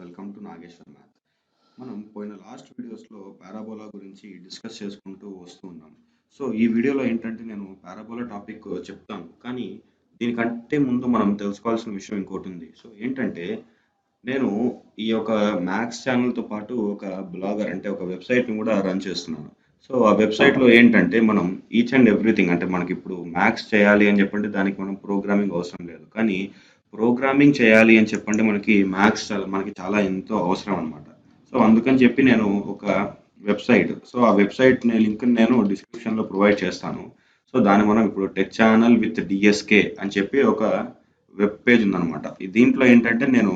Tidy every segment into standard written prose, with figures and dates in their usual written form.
Welcome to Nageshwar math. మనం పోయిన last వీడియోస్లో పారాబోలా గురించి డిస్కస్ చేసుకుంటూ వస్తూ ఉన్నాం. సో ఈ వీడియోలో ఏంటంటే నేను పారాబోలా టాపిక్ చెప్తాను, కానీ దీనికంటే ముందు మనం తెలుసుకోవాల్సిన విషయం ఇంకోటి ఉంది. సో ఏంటంటే నేను ఈ యొక్క మ్యాథ్స్ ఛానల్తో పాటు ఒక బ్లాగర్ అంటే ఒక వెబ్సైట్ని కూడా రన్ చేస్తున్నాను. సో ఆ వెబ్సైట్లో ఏంటంటే మనం ఈచ్ అండ్ ఎవ్రీథింగ్ అంటే మనకి ఇప్పుడు మ్యాథ్స్ చేయాలి అని చెప్పంటే దానికి మనం ప్రోగ్రామింగ్ అవసరం లేదు, కానీ ప్రోగ్రామింగ్ చేయాలి అని చెప్పంటే మనకి మ్యాథ్స్ మనకి చాలా ఎంతో అవసరం అనమాట. సో అందుకని చెప్పి నేను ఒక వెబ్సైట్, సో ఆ వెబ్సైట్ లింక్ నేను డిస్క్రిప్షన్లో ప్రొవైడ్ చేస్తాను. సో దాన్ని మనం ఇప్పుడు టెక్ ఛానల్ విత్ డిఎస్కే అని చెప్పి ఒక వెబ్ పేజ్ ఉందన్నమాట. దీంట్లో ఏంటంటే నేను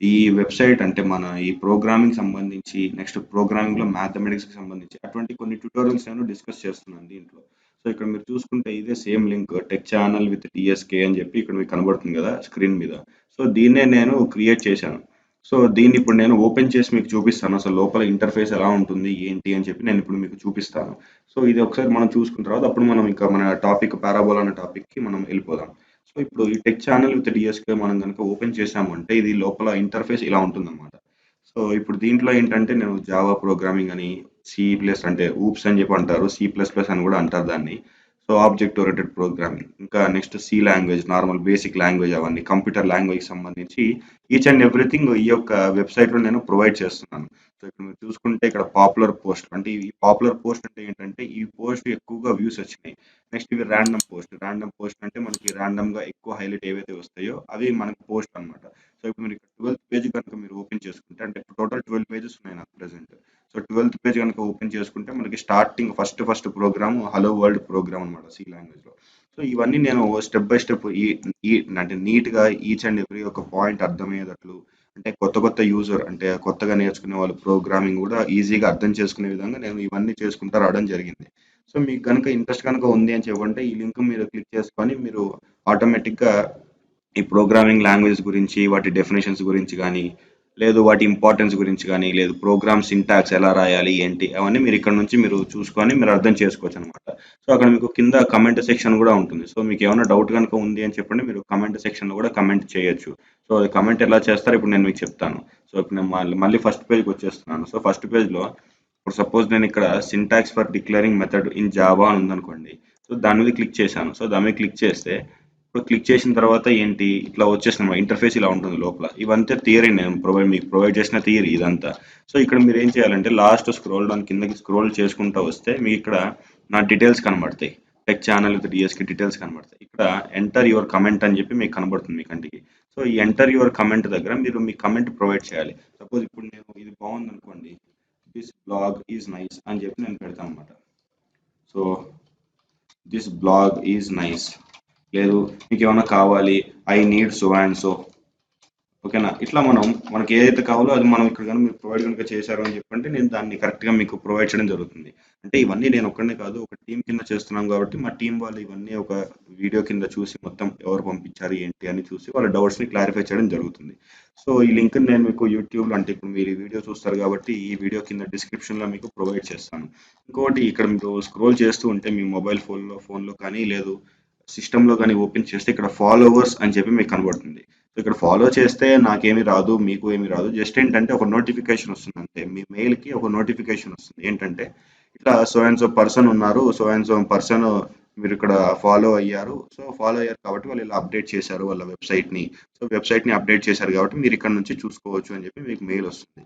ఈ వెబ్సైట్ అంటే మన ఈ ప్రోగ్రామింగ్ సంబంధించి, నెక్స్ట్ ప్రోగ్రామింగ్లో మ్యాథమెటిక్స్కి సంబంధించి అటువంటి కొన్ని ట్యూటోరియల్స్ నేను డిస్కస్ చేస్తున్నాను దీంట్లో. సో ఇక్కడ మీరు చూసుకుంటే ఇదే same link tech channel with TSK అని చెప్పి ఇక్కడ మీకు కనబడుతుంది కదా స్క్రీన్ మీద. సో దీన్నే నేను క్రియేట్ చేశాను. సో దీన్ని ఇప్పుడు నేను ఓపెన్ చేసి మీకు చూపిస్తాను, అసలు లోపల ఇంటర్ఫేస్ ఎలా ఉంటుంది ఏంటి అని చెప్పి నేను ఇప్పుడు మీకు చూపిస్తాను. సో ఇది ఒకసారి మనం చూసుకున్న తర్వాత అప్పుడు మనం ఇంకా మన టాపిక్ పారాబోలా అనే టాపిక్కి మనం వెళ్ళిపోదాం. సో ఇప్పుడు ఈ టెక్ ఛానల్ విత్ డిఎస్కే మనం కనుక ఓపెన్ చేసాము అంటే ఇది లోపల ఇంటర్ఫేస్ ఇలా ఉంటుందన్నమాట. సో ఇప్పుడు దీంట్లో ఏంటంటే నేను జావా ప్రోగ్రామింగ్ అని, సి ప్లస్ అంటే ఊప్స్ అని చెప్పి అంటారు, సి ప్లస్ ప్లస్ అని కూడా అంటారు దాన్ని. సో ఆబ్జెక్ట్ ఓరియంటెడ్ ప్రోగ్రామింగ్, ఇంకా next C language, normal basic language, అవన్నీ కంప్యూటర్ లాంగ్వేజ్ సంబంధించి ఈచ్ అండ్ ఎవ్రీథింగ్ ఈ యొక్క వెబ్సైట్లో నేను ప్రొవైడ్ చేస్తున్నాను. సో ఇక్కడ మీరు చూసుకుంటే ఇక్కడ పాపులర్ పోస్ట్ అంటే ఈ పాపులర్ పోస్ట్ అంటే ఏంటంటే ఈ పోస్ట్ ఎక్కువగా వ్యూస్ వచ్చినాయి. నెక్స్ట్ ఇవి ర్యాండమ్ పోస్ట్ అంటే మనకి ర్యాండమ్గా ఎక్కువ హైలైట్ ఏవైతే వస్తాయో అవి మనకి పోస్ట్ అనమాట. సో ఇప్పుడు మీరు 12th పేజ్ కనుక మీరు ఓపెన్ చేసుకుంటే, అంటే టోటల్ 12 పేజెస్ ఉన్నాయి నాకు ప్రెసెంట్. సో 12th పేజ్ కనుక ఓపెన్ చేసుకుంటే మనకి starting first program hello world program అనమాట సి లాంగ్వేజ్లో. సో ఇవన్నీ నేను స్టెప్ బై స్టెప్ ఈ అంటే నీట్గా ఈచ్ అండ్ ఎవ్రీ ఒక పాయింట్ అర్థమయ్యేటట్లు, అంటే కొత్త యూజర్ అంటే కొత్తగా నేర్చుకునే వాళ్ళు ప్రోగ్రామింగ్ కూడా ఈజీగా అర్థం చేసుకునే విధంగా నేను ఇవన్నీ చేసుకుంటూ రావడం జరిగింది. సో మీకు కనుక ఇంట్రెస్ట్ కనుక ఉంది అని చెప్పంటే ఈ లింక్ మీరు క్లిక్ చేసుకొని మీరు ఆటోమేటిక్గా ఈ ప్రోగ్రామింగ్ లాంగ్వేజ్ గురించి, వాటి డెఫినేషన్స్ గురించి కానీ, లేదు వాటి ఇంపార్టెన్స్ గురించి కానీ, లేదు ప్రోగ్రామ్ సింటాక్స్ ఎలా రాయాలి ఏంటి, అవన్నీ మీరు ఇక్కడ నుంచి మీరు చూసుకొని మీరు అర్థం చేసుకోవచ్చు అనమాట. సో అక్కడ మీకు కింద కమెంట్ సెక్షన్ కూడా ఉంటుంది. సో మీకు ఏమైనా డౌట్ కనుక ఉంది అని చెప్పండి, మీరు కమెంట్ సెక్షన్లో కూడా కమెంట్ చేయొచ్చు. సో అది కమెంట్ ఎలా చేస్తారో ఇప్పుడు నేను మీకు చెప్తాను. సో ఇప్పుడు నేను మళ్ళీ ఫస్ట్ పేజ్కి వచ్చేస్తున్నాను. సో ఫస్ట్ పేజ్లో ఇప్పుడు సపోజ్ నేను ఇక్కడ syntax for declaring method in Java అని ఉందనుకోండి. సో దాని మీద క్లిక్ చేశాను. సో దాని మీద క్లిక్ చేస్తే ఇప్పుడు క్లిక్ చేసిన తర్వాత ఏంటి ఇట్లా వచ్చేసిన ఇంటర్ఫేస్ ఇలా ఉంటుంది లోపల. ఇవంతా థియరీ, నేను మీకు ప్రొవైడ్ చేసిన థియరీ ఇదంతా. సో ఇక్కడ మీరు ఏం చేయాలంటే లాస్ట్ స్క్రోల్ డౌన్ కిందకి స్క్రోల్ చేసుకుంటూ వస్తే మీకు ఇక్కడ నా డీటెయిల్స్ కనబడతాయి, టెక్ ఛానల్ విత్ డిఎస్కి డీటెయిల్స్ కనబడతాయి. ఇక్కడ ఎంటర్ యువర్ కమెంట్ అని చెప్పి మీకు కనబడుతుంది మీ కంటికి. సో ఈ ఎంటర్ యువర్ కమెంట్ దగ్గర మీరు మీ కమెంట్ ప్రొవైడ్ చేయాలి. సపోజ్ ఇప్పుడు నేను ఇది బాగుంది అనుకోండి, దిస్ బ్లాగ్ ఈజ్ నైస్ అని చెప్పి నేను పెడతాను అనమాట. So this blog is nice, లేదు మీకు ఏమైనా కావాలి, I need so and so, ఓకేనా. ఇట్లా మనకి ఏదైతే కావాలో అది మనం ఇక్కడ కానీ మీరు ప్రొవైడ్ కనుక చేశారు అని చెప్పంటే నేను దాన్ని కరెక్ట్గా మీకు ప్రొవైడ్ చేయడం జరుగుతుంది. అంటే ఇవన్నీ నేను ఒక్కడనే కాదు, ఒక టీం కింద చేస్తున్నాం కాబట్టి మా టీం వాళ్ళు ఇవన్నీ ఒక వీడియో కింద చూసి మొత్తం ఎవరు పంపించారు ఏంటి అని చూసి వాళ్ళ డౌట్స్ని క్లారిఫై చేయడం జరుగుతుంది. సో ఈ లింక్ నేను మీకు యూట్యూబ్లో, అంటే ఇప్పుడు మీరు ఈ వీడియో చూస్తారు కాబట్టి ఈ వీడియో కింద డిస్క్రిప్షన్లో మీకు ప్రొవైడ్ చేస్తాను. ఇంకొకటి ఇక్కడ మీరు స్క్రోల్ చేస్తూ ఉంటే మీ మొబైల్ ఫోన్లో కానీ, లేదు సిస్టంలో కానీ ఓపెన్ చేస్తే ఇక్కడ ఫాలోవర్స్ అని చెప్పి మీకు కనబడుతుంది. సో ఇక్కడ ఫాలో చేస్తే నాకేమీ రాదు, మీకు ఏమీ రాదు, జస్ట్ ఏంటంటే ఒక నోటిఫికేషన్ వస్తుంది అంతే. మీ మెయిల్కి ఒక నోటిఫికేషన్ వస్తుంది ఏంటంటే ఇట్లా సో అండ్ సో పర్సన్ ఉన్నారు, సో అండ్ సో పర్సన్ మీరు ఇక్కడ ఫాలో అయ్యారు. సో ఫాలో అయ్యారు కాబట్టి వాళ్ళు ఇలా అప్డేట్ చేశారు వాళ్ళ వెబ్సైట్ని. సో వెబ్సైట్ని అప్డేట్ చేశారు కాబట్టి మీరు ఇక్కడ నుంచి చూసుకోవచ్చు అని చెప్పి మీకు మెయిల్ వస్తుంది.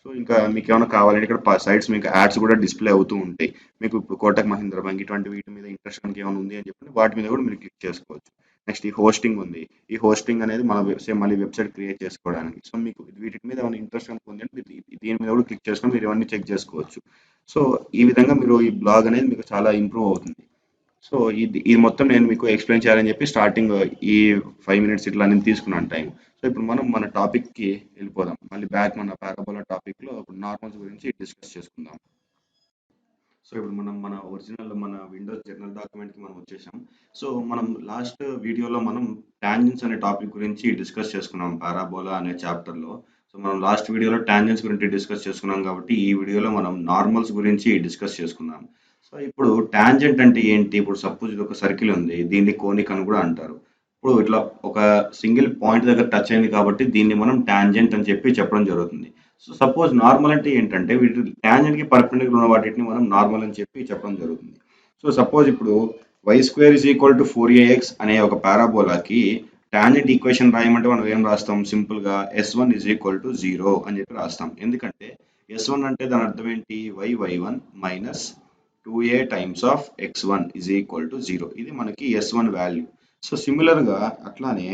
సో ఇంకా మీకు ఏమైనా కావాలంటే ఇక్కడ సైట్స్ మీకు యాడ్స్ కూడా డిస్ప్లే అవుతూ ఉంటాయి. మీకు ఇప్పుడు కోటక్ మహీంద్ర బ్యాంక్ ఇటువంటి వీటి మీద ఇంట్రెస్ట్ కనుక ఏమైనా ఉంది అని చెప్పి వాటి మీద కూడా మీరు క్లిక్ చేసుకోవచ్చు. నెక్స్ట్ ఈ హోస్టింగ్ ఉంది. ఈ హోస్టింగ్ అనేది మన మళ్ళీ వెబ్సైట్ క్రియేట్ చేసుకోవడానికి. సో మీకు వీటి మీద ఏమైనా ఇంట్రెస్ట్ కనుక ఉంది అంటే దీని మీద కూడా క్లిక్ చేసుకొని మీరు ఇవన్నీ చెక్ చేసుకోవచ్చు. సో ఈ విధంగా మీరు ఈ బ్లాగ్ అనేది మీకు చాలా ఇంప్రూవ్ అవుతుంది. సో ఇది మొత్తం నేను మీకు ఎక్స్ప్లెయిన్ చేయాలని చెప్పి స్టార్టింగ్ ఈ 5 minutes ఇట్లా నేను తీసుకున్నాను టైం. సో ఇప్పుడు మనం మన టాపిక్కి వెళ్ళిపోదాం. మళ్ళీ బ్యాక్ మన పారాబోలా టాపిక్లో ఇప్పుడు నార్మల్స్ గురించి డిస్కస్ చేసుకుందాం. సో ఇప్పుడు మనం మన విండోస్ జర్నల్ డాక్యుమెంట్కి మనం వచ్చేసాం. సో మనం లాస్ట్ వీడియోలో మనం టాంజెంట్స్ అనే టాపిక్ గురించి డిస్కస్ చేసుకున్నాం పారాబోలా అనే చాప్టర్లో. సో మనం లాస్ట్ వీడియోలో టాంజెంట్స్ గురించి డిస్కస్ చేసుకున్నాం కాబట్టి ఈ వీడియోలో మనం నార్మల్స్ గురించి డిస్కస్ చేసుకుందాం. సో ఇప్పుడు టాంజెంట్ అంటే ఏంటి? ఇప్పుడు సపోజ్ ఇది ఒక సర్కిల్ ఉంది, దీన్ని కోనిక్ అని కూడా అంటారు. ఇప్పుడు ఇట్లా ఒక సింగిల్ పాయింట్ దగ్గర టచ్ అయింది కాబట్టి దీన్ని మనం టాంజెంట్ అని చెప్పి చెప్పడం జరుగుతుంది. సో సపోజ్ నార్మల్ అంటే ఏంటంటే వీటి టాంజెంట్ కి పర్పెండిక్యులర్ ఉన్న వాటిని మనం నార్మల్ అని చెప్పి చెప్పడం జరుగుతుంది. సో సపోజ్ ఇప్పుడు Y square is equal to 4ax అనే ఒక పారాబోలాకి టాంజెంట్ ఈక్వేషన్ రాయమంటే మనం ఏం రాస్తాం, సింపుల్ గా s1 ఇస్ ఈక్వల్ టు 0 అని చెప్పి రాస్తాం. ఎందుకంటే s1 అంటే దాని అర్థం ఏంటి, y1 minus 2a times of x1 is equal to 0. ఇది మనకి s1 వాల్యూ. సో సిమిలర్ గా అట్లానే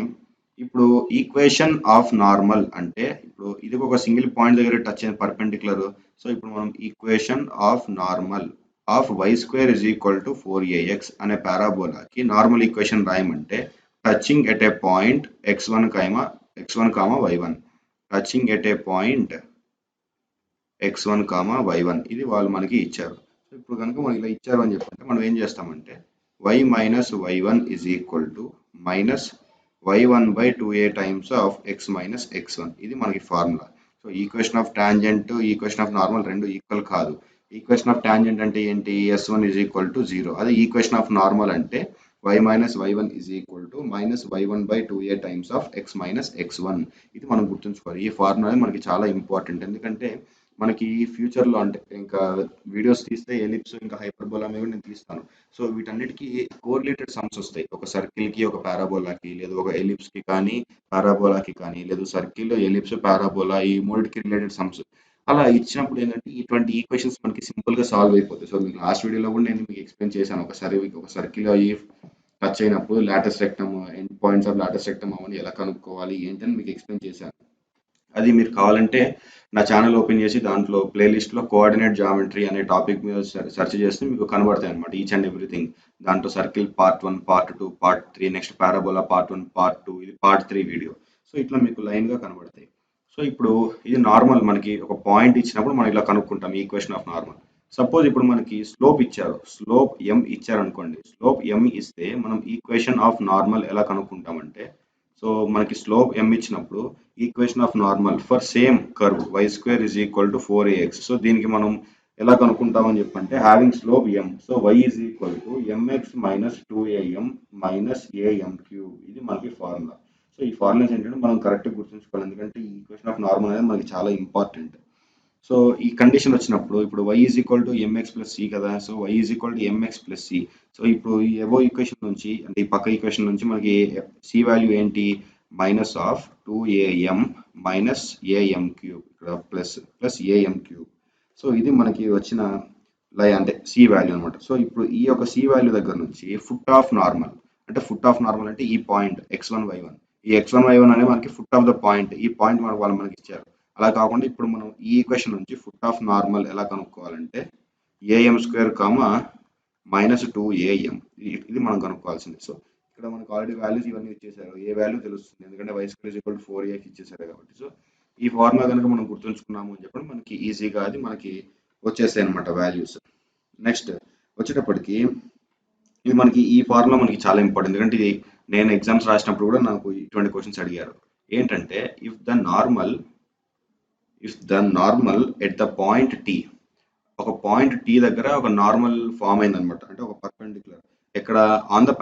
ఇప్పుడు ఈక్వేషన్ ఆఫ్ నార్మల్ అంటే ఇప్పుడు ఇది ఒక సింగిల్ పాయింట్ దగ్గర టచ్ అయిన పర్పెండిక్యులర్. సో ఇప్పుడు మనం equation of normal of Y square is equal to 4ax అనే పారాబోలాకి నార్మల్ ఈక్వేషన్ రాయమంటే touching at a point x1 y1 touching at a point x1 y1 ఇది వాళ్ళు మనకి ఇచ్చారు. సో ఇప్పుడు కనుక మనకి ఇలా ఇచ్చారు అని చెప్పంటే మనం ఏం చేస్తామంటే y minus y1 is equal to minus y1 by 2a times of x minus x1. ఇది మనకి formula. So equation of tangent equation of normal రెండు ఈక్వల్ కాదు. ఈక్వేషన్ ఆఫ్ టాంజెంట్ అంటే ఏంటి, s1 ఇజ్ ఈక్వల్ టు 0. అదే equation of normal అంటే y minus y1 is equal to minus y1 by 2a times of x minus x1. ఇది మనం గుర్తుంచుకోవాలి. ఈ ఫార్ములా మనకి చాలా ఇంపార్టెంట్. ఎందుకంటే మనకి ఫ్యూచర్లో అంటే ఇంకా వీడియోస్ తీస్తే ఎలిప్స్ ఇంకా హైపర్బోలా మీద నేను తీస్తాను. సో వీటన్నిటికీ కోరిలేటెడ్ సమ్స్ వస్తాయి. ఒక సర్కిల్ కి ఒక పారాబోలాకి లేదా ఒక ఎలిప్స్ కి కానీ పారాబోలాకి కానీ లేదు సర్కిల్ ఎలిప్స్ పారాబోలా ఈ మూడికి రిలేటెడ్ సమ్స్ అలా ఇచ్చినప్పుడు ఏంటంటే ఇటువంటి ఈక్వేషన్స్ మనకి సింపుల్ గా సాల్వ్ అయిపోతాయి. సో మీకు లాస్ట్ వీడియోలో కూడా నేను మీకు ఎక్స్ప్లెయిన్ చేశాను. ఒక సర్కిల్ అయ్యి టచ్ అయినప్పుడు Lotus rectum end points of Lotus rectum అవన్నీ ఎలా కనుక్కోవాలి ఏంటని మీకు ఎక్స్ప్లెయిన్ చేశాను. అది మీరు కావాలంటే నా ఛానల్ ఓపెన్ చేసి దాంట్లో ప్లేలిస్ట్లో కోఆర్డినేట్ జామెట్రీ అనే టాపిక్ మీద సెర్చ్ చేస్తే మీకు కనబడతాయి అనమాట ఈచ్ అండ్ ఎవ్రీథింగ్. దాంట్లో circle part 1 part 2 part 3 next parabola part 1 part 2 ఇది పార్ట్ 3 వీడియో. సో ఇట్లా మీకు లైన్గా కనబడతాయి. సో ఇప్పుడు ఇది నార్మల్, మనకి ఒక పాయింట్ ఇచ్చినప్పుడు మనం ఇలా కనుక్కుంటాం ఈక్వేషన్ ఆఫ్ నార్మల్. సపోజ్ ఇప్పుడు మనకి స్లోప్ ఇచ్చారు, స్లోప్ m ఇచ్చారు అనుకోండి. స్లోప్ m ఇస్తే మనం ఈక్వేషన్ ఆఫ్ నార్మల్ ఎలా కనుక్కుంటామంటే సో మనకి స్లోప్ m ఇచ్చినప్పుడు equation of normal for same curve Y square is equal to 4ax. So దీనికి మనం ఎలా కనుక్కుంటామని చెప్పంటే having slope m so y is equal to mx minus 2am minus am cube. ఇది మనకి ఫార్ములా. సో ఈ formulas ఏంటంటే మనం కరెక్ట్గా గుర్తుంచుకోవాలి. ఎందుకంటే ఈ ఈక్వేషన్ ఆఫ్ నార్మల్ అనేది మనకి చాలా ఇంపార్టెంట్. సో ఈ కండిషన్ వచ్చినప్పుడు ఇప్పుడు y is equal to mx plus C కదా. So y is equal to mx plus C. So ఇప్పుడు ఈ ఎబో ఈక్వేషన్ నుంచి అంటే ఈ పక్క ఈక్వేషన్ నుంచి మనకి సి వాల్యూ ఏంటి, minus of 2am minus am cube ఇక్కడ plus plus am cube. So ఇది మనకి వచ్చిన అంటే సి వాల్యూ అనమాట. సో ఇప్పుడు ఈ యొక్క సి వాల్యూ దగ్గర నుంచి ఫుట్ ఆఫ్ నార్మల్ అంటే ఈ పాయింట్ x1 y1, ఈ x1 y1 అనేది మనకి ఫుట్ ఆఫ్ ద పాయింట్, ఈ పాయింట్ వాళ్ళు మనకి ఇచ్చారు. అలా కాకుండా ఇప్పుడు మనం ఈ ఈక్వేషన్ నుంచి ఫుట్ ఆఫ్ నార్మల్ ఎలా కనుక్కోవాలంటే am స్క్వేర్ మైనస్ 2am ఇది మనం కనుక్కోవాల్సింది. సో ఇక్కడ మనకు ఆల్రెడీ వాల్యూస్ ఇవన్నీ ఇచ్చేసారు, ఏ వాల్యూ తెలుస్తుంది ఎందుకంటే y square equal to 4a ఇచ్చేసారు కాబట్టి. సో ఈ ఫార్ములా కనుక మనం గుర్తుంచుకున్నాము అని చెప్పడం మనకి ఈజీగా అది మనకి వచ్చేస్తాయి అనమాట వాల్యూస్. నెక్స్ట్ వచ్చేటప్పటికి ఇది మనకి ఈ ఫార్ములా మనకి చాలా ఇంపార్టెంట్. ఎందుకంటే ఇది నేను ఎగ్జామ్స్ రాసినప్పుడు కూడా నాకు ఇటువంటి క్వశ్చన్స్ అడిగారు. ఏంటంటే if the normal at the point T, ఒక పాయింట్ టీ దగ్గర ఒక నార్మల్ ఫామ్ అయింది అనమాట. అంటే ఒక పర్పెండిక్యులర్ ఎక్కడ ఆన్ ద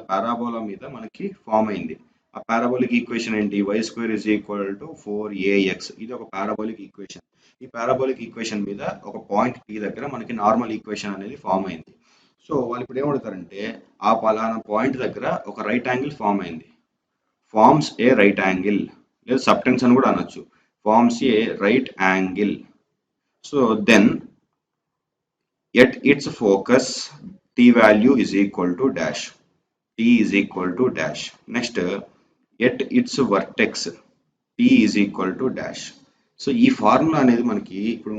పారాబోలా మీద మనకి ఫామ్ అయింది. ఆ పారాబోలిక్ ఈక్వేషన్ ఏంటి, Y square is equal to 4ax. ఇది ఒక పారాబోలిక్ ఈక్వేషన్. ఈ పారాబోలిక్ ఈక్వేషన్ మీద ఒక పాయింట్ టీ దగ్గర మనకి నార్మల్ ఈక్వేషన్ అనేది ఫామ్ అయింది. సో వాళ్ళు ఇప్పుడు ఏమడుగుతారంటే ఆ పలానా పాయింట్ దగ్గర ఒక రైట్ యాంగిల్ ఫామ్ అయింది, ఫార్మ్స్ ఏ రైట్ యాంగిల్ లేదా సబ్టెన్స్ అని కూడా అనొచ్చు, forms a right angle. So then at its focus t value is equal to dash, t is equal to dash. Next at its vertex t is equal to dash. So ఈ formula అనేది మనకి ఇప్పుడు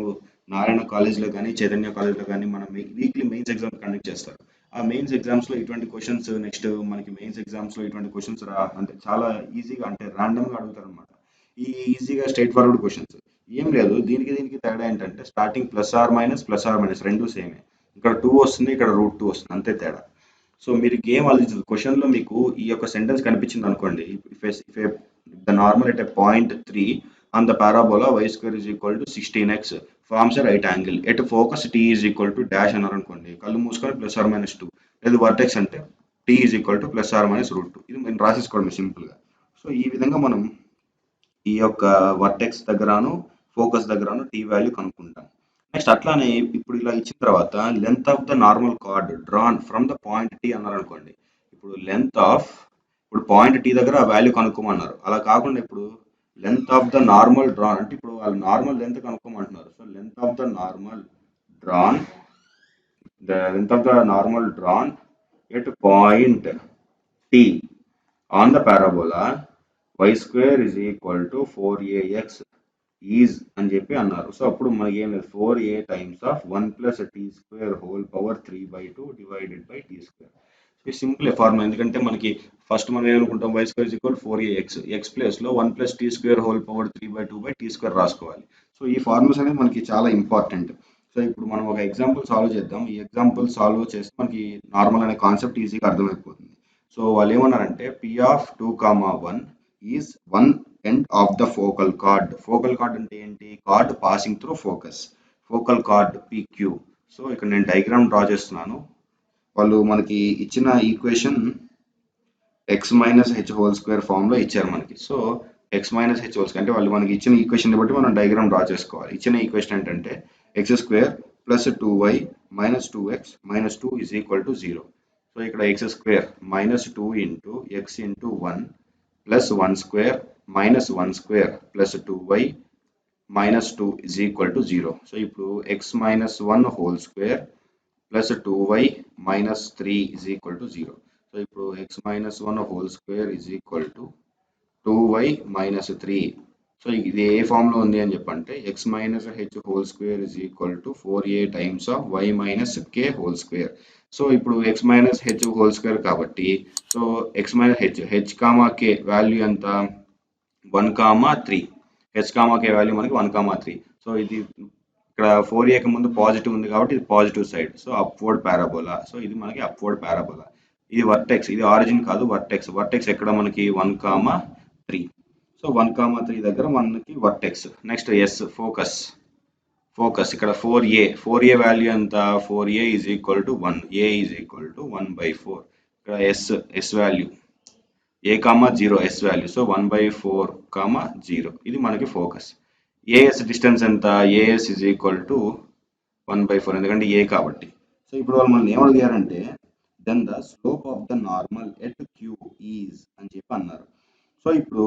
నారాయణ కాలేజ్లో కానీ చైతన్య కాలేజ్లో కానీ మనం weekly mains exam conduct చేస్తారు. ఆ మెయిన్స్ ఎగ్జామ్స్లో ఇటువంటి క్వశ్చన్స్, నెక్స్ట్ మనకి మెయిన్స్ ఎగ్జామ్స్లో ఇటువంటి క్వశ్చన్స్ అంటే చాలా ఈజీగా అంటే ర్యాండమ్గా అడుగుతారు అనమాట. ఈ ఈజీగా స్ట్రైట్ ఫార్వర్డ్ క్వశ్చన్స్ ఏం లేదు. దీనికి తేడా ఏంటంటే స్టార్టింగ్ ప్లస్ ఆర్ మైనస్ రెండు సేమే. ఇక్కడ 2 వస్తుంది, ఇక్కడ √2 వస్తుంది, అంతే తేడా. సో మీరు గేమ్ ఆలోచించదు. క్వశ్చన్లో మీకు ఈ యొక్క సెంటెన్స్ కనిపించింది అనుకోండి, the normal at a point 3 on the parabola Y square is equal to 16x forms a right angle at focus t is equal to dash అన్నారు అనుకోండి, కళ్ళు మూసుకొని +or -2 లేదు వర్టెక్స్ అంటే t is equal to plus or minus root 2. ఇది మనం రాసేసుకోవడం సింపుల్గా. So ఈ విధంగా మనం ఈ యొక్క వర్టెక్స్ దగ్గరను ఫోకస్ దగ్గరను టీ వాల్యూ కనుక్కుంటాం. నెక్స్ట్ అట్లానే ఇప్పుడు ఇలా ఇచ్చిన తర్వాత length of the normal chord drawn from the point T అన్నారు అనుకోండి. ఇప్పుడు లెంత్ ఆఫ్ ఇప్పుడు పాయింట్ టీ దగ్గర ఆ వాల్యూ కనుక్కోమన్నారు. అలా కాకుండా ఇప్పుడు length of the normal drawn అంటే ఇప్పుడు వాళ్ళు నార్మల్ లెంత్ కనుక్కోమంటున్నారు. So length of the normal drawn at point T on the parabola y square is equal to 4ax is అని చెప్పి అన్నారు. సో అప్పుడు మనకి ఏం లేదు 4a times of 1 plus T square whole power 3/2 divided by T square. So simple formula, ఎందుకంటే మనకి ఫస్ట్ మనం ఏమనుకుంటాం y square is equal 4ax, X ప్లేస్లో 1 plus T square whole power 3/2 by T square రాసుకోవాలి. సో ఈ formulas అనేది మనకి చాలా ఇంపార్టెంట్. సో ఇప్పుడు మనం ఒక ఎగ్జాంపుల్ సాల్వ్ చేద్దాం. ఈ ఎగ్జాంపుల్ సాల్వ్ చేస్తే మనకి నార్మల్ అనే కాన్సెప్ట్ ఈజీగా అర్థమైపోతుంది. సో వాళ్ళు ఏమన్నారంటే p of 2, 1 is 1 end of the focal chord. Focal chord అంటే ఏంటి? Card passing through focus. Focal card PQ. So ఇక్కడ నేను డయాగ్రామ్ డ్రా చేస్తున్నాను. వాళ్ళు మనకి ఇచ్చిన equation x minus h whole square ఫామ్లో ఇచ్చారు మనకి. So x minus h whole square అంటే వాళ్ళు మనకి ఇచ్చిన ఈక్వేషన్ బట్టి మనం డయాగ్రామ్ డ్రా చేసుకోవాలి. ఇచ్చిన ఈక్వేషన్ ఏంటంటే x square plus 2y minus 2x minus 2 is equal to 0. So ఇక్కడ x square minus 2 into x into 1 plus 1 square minus 1 square plus 2y minus 2 is equal to 0. So ఇప్పుడు x minus 1 whole square plus 2y minus 3 is equal to 0. So ఇప్పుడు x minus 1 whole square is equal to 2y minus 3. So ఇది ఏ ఫామ్లో ఉంది అని చెప్పంటే x minus h whole square is equal to 4a times of y minus k whole square. So ఇప్పుడు x minus h whole square కాబట్టి so x minus h comma k value ఎంత 1, 3. H comma k value మనకి 1, 3. So ఇది ఇక్కడ 4a ముందు positive ఉంది కాబట్టి ఇది positive side. So upward parabola. So ఇది మనకి అప్వర్డ్ పారాబోలా. ఇది వర్టెక్స్, ఇది ఆరిజిన్ కాదు వర్టెక్స్. వర్టెక్స్ ఎక్కడ మనకి 1, 3. సో 1, 3 దగ్గర మనకి vertex. Next S focus. Focus ఇక్కడ 4a వాల్యూ ఎంత 4a is equal to 1, a is equal to 1/4. ఇక్కడ S value a, 0 S value. So 1/4, 0 ఇది మనకి ఫోకస్. ఏఎస్ డిస్టెన్స్ ఎంత ఏఎస్ ఈజ్ ఈక్వల్ టు 1/4 ఎందుకంటే ఏ కాబట్టి. సో ఇప్పుడు వాళ్ళు మనల్ని ఏమడిగారంటే then the slope of the normal at Q is అని చెప్పి అన్నారు. సో ఇప్పుడు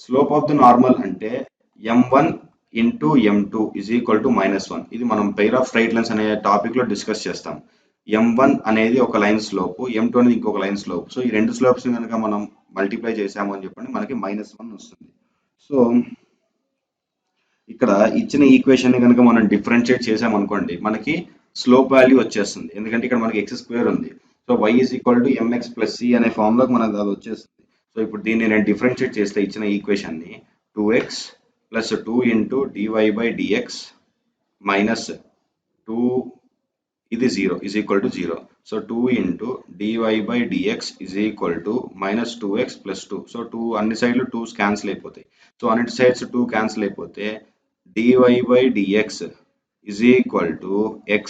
స్లోప్ ఆఫ్ ద నార్మల్ అంటే m1 into m2 is equal to -1. ఇది మనం పెయిర్ ఆఫ్ స్ట్రైట్ లైన్స్ అనే టాపిక్లో డిస్కస్ చేస్తాం. m1 అనేది ఒక లైన్ స్లోప్, m2 అనేది ఇంకొక లైన్ స్లోప్. సో ఈ రెండు స్లోప్స్ కనుక మనం మల్టిప్లై చేసాము అని చెప్పండి మనకి -1 వస్తుంది. సో ఇక్కడ ఇచ్చిన ఈక్వేషన్ ని కనుక మనం డిఫరెన్షియేట్ చేసామనుకోండి మనకి స్లోప్ వాల్యూ వచ్చేస్తుంది. ఎందుకంటే ఇక్కడ మనకి x స్క్వేర్ ఉంది. So y is equal to mx plus c అనే ఫామ్లోకి మనకు అది వచ్చేస్తుంది. సో ఇప్పుడు దీన్ని నేను డిఫరెన్షియేట్ చేస్తే ఇచ్చిన ఈక్వేషన్ని 2x plus 2 into dy/dx minus 2 ఇది 0 is equal to 0. So 2 into dy/dx is equal to minus 2x plus 2. So 2 అన్ని సైడ్లు 2 క్యాన్సిల్ అయిపోతాయి. సో అన్ని సైడ్స్ 2 క్యాన్సిల్ అయిపోతే dy/dx is equal to x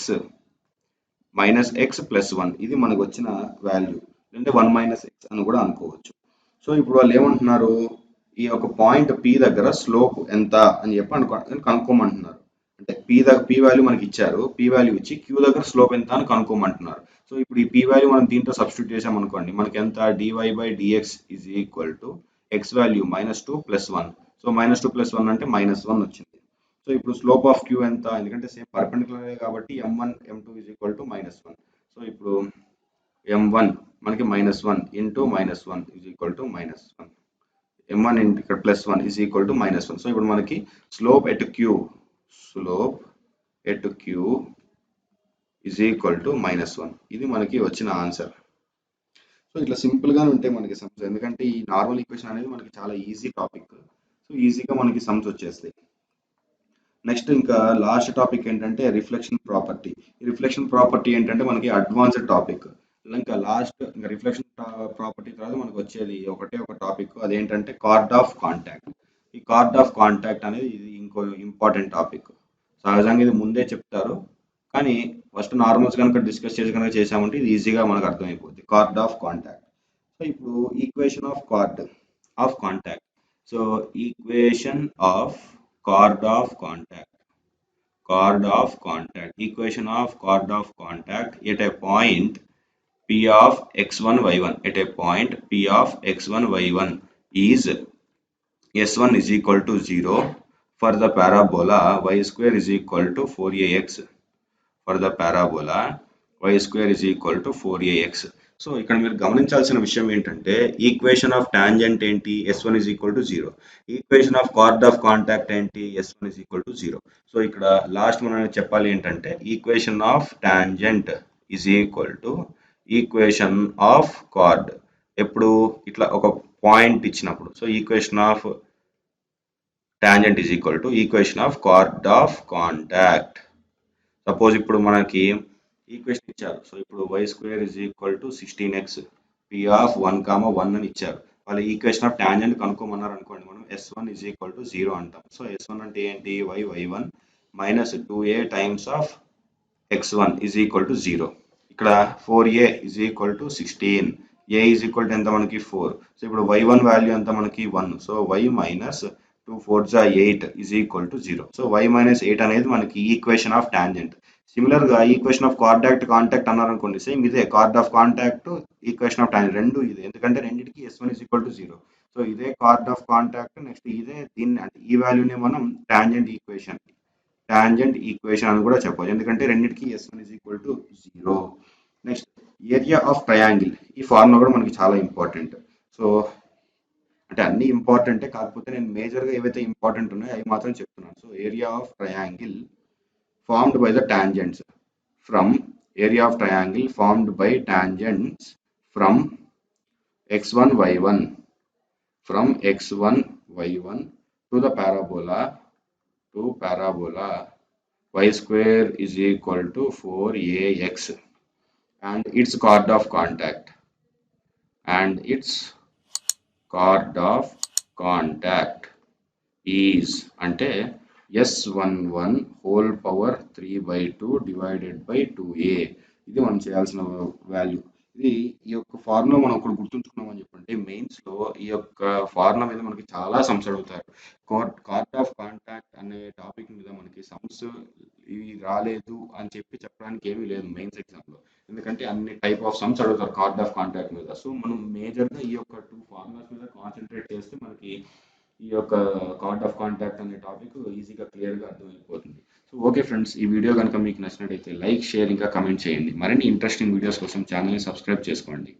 minus x plus 1. ఇది మనకు వచ్చిన వాల్యూ, అంటే 1 - x అని కూడా అనుకోవచ్చు. సో ఇప్పుడు వాళ్ళు ఏమంటున్నారు ఈ యొక్క పాయింట్ P దగ్గర స్లోప్ ఎంత అని చెప్పి కనుక్కోమంటున్నారు. అంటే P వాల్యూ మనకి ఇచ్చారు, P వాల్యూ ఇచ్చి Q దగ్గర స్లోప్ ఎంత అని కనుక్కోమంటున్నారు. సో ఇప్పుడు ఈ P వాల్యూ మనం దీంట్లో సబ్స్టిట్యూట్ చేసామనుకోండి మనకి ఎంత dy/dx is equal to x value -2 plus 1. So -2 plus 1 అంటే -1 వచ్చింది. సో ఇప్పుడు స్లోప్ ఆఫ్ Q ఎంత, ఎందుకంటే సేమ్ పర్పెండిక్యులర్ కాబట్టి m1 m2 is equal to -1. So ఇప్పుడు m1 మనకి -1 into -1 is equal to -1. m1 into ఇక్కడ +1 ఈజ్ ఈక్వల్ టు -1. సో ఇప్పుడు మనకి slope at Q is equal to -1. ఇది మనకి వచ్చిన ఆన్సర్. సో ఇట్లా సింపుల్గానే ఉంటాయి మనకి సమ్స్, ఎందుకంటే ఈ నార్మల్ ఈక్వేషన్ అనేది మనకి చాలా ఈజీ టాపిక్. సో ఈజీగా మనకి సమ్స్ వచ్చేస్తాయి. నెక్స్ట్ ఇంకా లాస్ట్ టాపిక్ ఏంటంటే రిఫ్లెక్షన్ ప్రాపర్టీ. ఈ రిఫ్లెక్షన్ ప్రాపర్టీ ఏంటంటే మనకి అడ్వాన్స్డ్ టాపిక్. ఇంకా లాస్ట్ ఇంకా రిఫ్లెక్షన్ ప్రాపర్టీ తర్వాత మనకు వచ్చేది ఒకటే ఒక టాపిక్, అదేంటంటే కార్డ్ ఆఫ్ కాంటాక్ట్. ఈ కార్డ్ ఆఫ్ కాంటాక్ట్ అనేది ఇది ఇంకో ఇంపార్టెంట్ టాపిక్. సహజంగా ఇది ముందే చెప్తారు, కానీ ఫస్ట్ నార్మల్స్ కనుక డిస్కస్ చేసి కనుక చేసామంటే ఇది ఈజీగా మనకు అర్థమైపోద్ది. Chord of contact. సో ఇప్పుడు equation of chord of contact. So equation of chord of contact. Equation of chord of contact at a point P of x1 y1. At a point P of x1 y1 is s1 is equal to 0 for the parabola y square is equal to 4ax. For the parabola y square is equal to 4ax. So ఇక్కడ మీరు గమనించాల్సిన విషయం ఏంటంటే equation of tangent ఏంటి, s1 is equal to 0. Equation of chord of contact ఏంటి, s1 is equal to 0. So ఇక్కడ last మనం చెప్పాలి ఏంటంటే equation of tangent is equal to equation of card ఎప్పుడు ఇట్లా ఒక పాయింట్ ఇచ్చినప్పుడు. So equation of tangent is equal to equation of chord of contact. Suppose ఇప్పుడు మనకి ఈక్వేషన్ ఇచ్చారు. సో ఇప్పుడు y square is equal to 16x p of 1, 1 అని ఇచ్చారు. వాళ్ళ ఈక్వేషన్ ఆఫ్ టాంజెంట్ కనుక్కోమన్నారు అనుకోండి, మనం s1 ఇజ్ ఈక్వల్ టు 0 అంటాం. సో s1 అంటే ఏంటి, y1 minus 2a times of x1 is equal to 0. ఇక్కడ 4a is equal to 16, a is equal to ఎంత మనకి 4. సో ఇప్పుడు y1 వాల్యూ ఎంత మనకి 1. So y minus 2 4 8 is equal to 0. So y minus 8 అనేది మనకి ఈక్వేషన్ ఆఫ్ టాంజెంట్. సిమిలర్ గా equation of contact అన్నారు అనుకోండి, సేమ్ ఇదే card of contact equation of tangent రెండు ఇదే, ఎందుకంటే రెండింటికి s1 is equal to 0. So ఇదే కార్డ్ ఆఫ్ కాంటాక్ట్, నెక్స్ట్ ఇదే దీన్ని అంటే ఈ వాల్యూని మనం టాంజెంట్ ఈక్వేషన్ అని కూడా చెప్పవచ్చు, ఎందుకంటే రెండింటికి s1 is equal to 0. Next area of triangle. ఈ ఫార్ములా కూడా మనకి చాలా ఇంపార్టెంట్. సో అంటే అన్ని ఇంపార్టెంటే, కాకపోతే నేను మేజర్గా ఏవైతే ఇంపార్టెంట్ ఉన్నాయో అవి మాత్రం చెప్తున్నాను. So area of triangle formed by the tangents from area of triangle formed by tangents from x1 y1 to the parabola y square is equal to 4ax and its chord of contact is అంటే s11 whole power 3/2 divided by 2a. ఇది మనం చేయాల్సిన value. ఇది ఈ యొక్క formula మనం ఒకటి గుర్తుంచుకున్నామని చెప్పండి, మెయిన్స్ లో ఈ యొక్క ఫార్ములా మీద మనకి చాలా సమ్స్ అడుగుతారు. కార్డ్ ఆఫ్ కాంటాక్ట్ అనే టాపిక్ మీద మనకి సమ్స్ ఇవి రాలేదు అని చెప్పడానికి ఏమీ లేదు మెయిన్స్ ఎగ్జామ్ లో, ఎందుకంటే అన్ని టైప్ ఆఫ్ సమ్స్ అడుగుతారు కార్డ్ ఆఫ్ కాంటాక్ట్ మీద. సో మనం మేజర్ గా ఈ యొక్క 2 ఫార్ములాస్ మీద కాన్సన్ట్రేట్ చేస్తే మనకి ఈ యొక్క కార్డ్ ఆఫ్ కాంటాక్ట్ అనే టాపిక్ ఈజీగా క్లియర్గా అర్థమైపోతుంది. సో ఓకే ఫ్రెండ్స్, ఈ వీడియో కనుక మీకు నచ్చినట్టయితే లైక్, షేర్ ఇంకా కమెంట్ చేయండి. మరిన్ని ఇంట్రెస్టింగ్ వీడియోస్ కోసం ఛానల్ని సబ్స్క్రైబ్ చేసుకోండి.